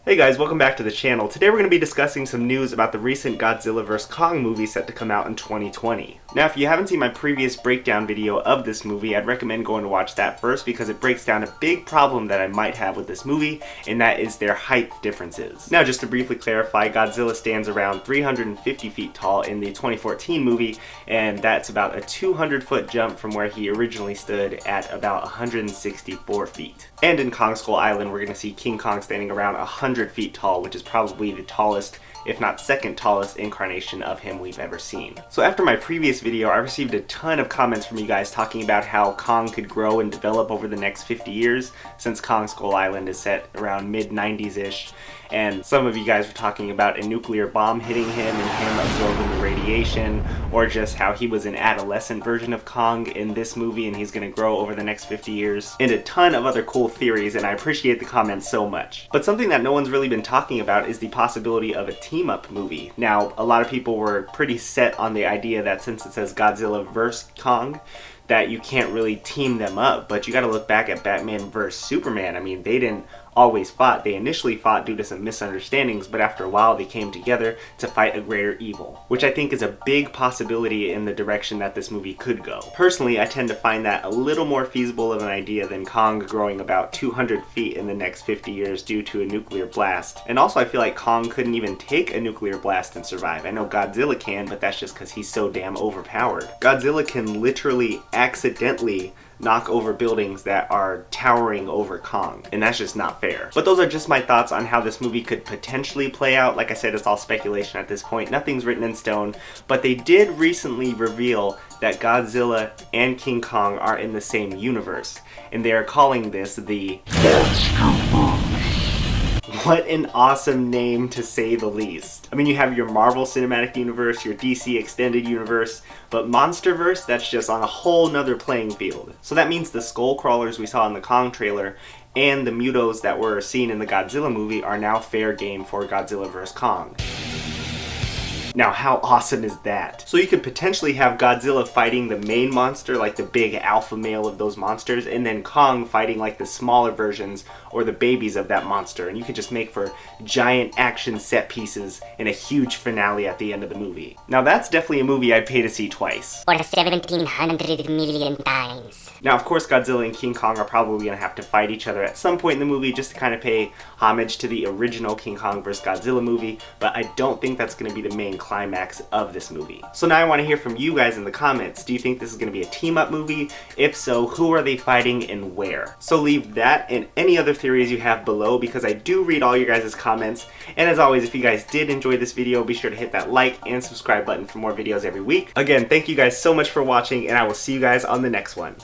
Hey guys, welcome back to the channel. Today we're going to be discussing some news about the recent Godzilla vs. Kong movie set to come out in 2020. Now if you haven't seen my previous breakdown video of this movie, I'd recommend going to watch that first because it breaks down a big problem that I might have with this movie, and that is their height differences. Now just to briefly clarify, Godzilla stands around 350 feet tall in the 2014 movie, and that's about a 200-foot jump from where he originally stood at about 164 feet. And in Kong Skull Island, we're going to see King Kong standing around 100 feet tall, which is probably the tallest, if not second tallest, incarnation of him we've ever seen. So after my previous video, I received a ton of comments from you guys talking about how Kong could grow and develop over the next 50 years, since Kong Skull Island is set around mid-90s-ish. And some of you guys were talking about a nuclear bomb hitting him and him absorbing the radiation, or just how he was an adolescent version of Kong in this movie and he's going to grow over the next 50 years, and a ton of other cool theories, and I appreciate the comments so much. But something that no one's really been talking about is the possibility of a team-up movie. Now, a lot of people were pretty set on the idea that since it says Godzilla vs. Kong, that you can't really team them up, but you gotta look back at Batman vs. Superman. I mean, they didn't always fought. They initially fought due to some misunderstandings, but after a while they came together to fight a greater evil, which I think is a big possibility in the direction that this movie could go. Personally, I tend to find that a little more feasible of an idea than Kong growing about 200 feet in the next 50 years due to a nuclear blast. And also I feel like Kong couldn't even take a nuclear blast and survive. I know Godzilla can, but that's just because he's so damn overpowered. Godzilla can literally accidentally knock over buildings that are towering over Kong, and that's just not fair. But those are just my thoughts on how this movie could potentially play out. Like I said, it's all speculation at this point. Nothing's written in stone, but they did recently reveal that Godzilla and King Kong are in the same universe, and they are calling this the Monsterverse. What an awesome name, to say the least. I mean, you have your Marvel Cinematic Universe, your DC Extended Universe, but Monsterverse, that's just on a whole nother playing field. So that means the skull crawlers we saw in the Kong trailer and the Mutos that were seen in the Godzilla movie are now fair game for Godzilla vs. Kong. Now, how awesome is that? So you could potentially have Godzilla fighting the main monster, like the big alpha male of those monsters, and then Kong fighting like the smaller versions or the babies of that monster, and you could just make for giant action set pieces and a huge finale at the end of the movie. Now that's definitely a movie I'd pay to see twice. Or 1,700 million times. Now, of course, Godzilla and King Kong are probably going to have to fight each other at some point in the movie just to kind of pay homage to the original King Kong vs. Godzilla movie, but I don't think that's going to be the main climax of this movie. So now I want to hear from you guys in the comments. Do you think this is going to be a team-up movie? If so, who are they fighting and where? So leave that and any other theories you have below, because I do read all your guys' comments. And as always, if you guys did enjoy this video, be sure to hit that like and subscribe button for more videos every week. Again, thank you guys so much for watching, and I will see you guys on the next one.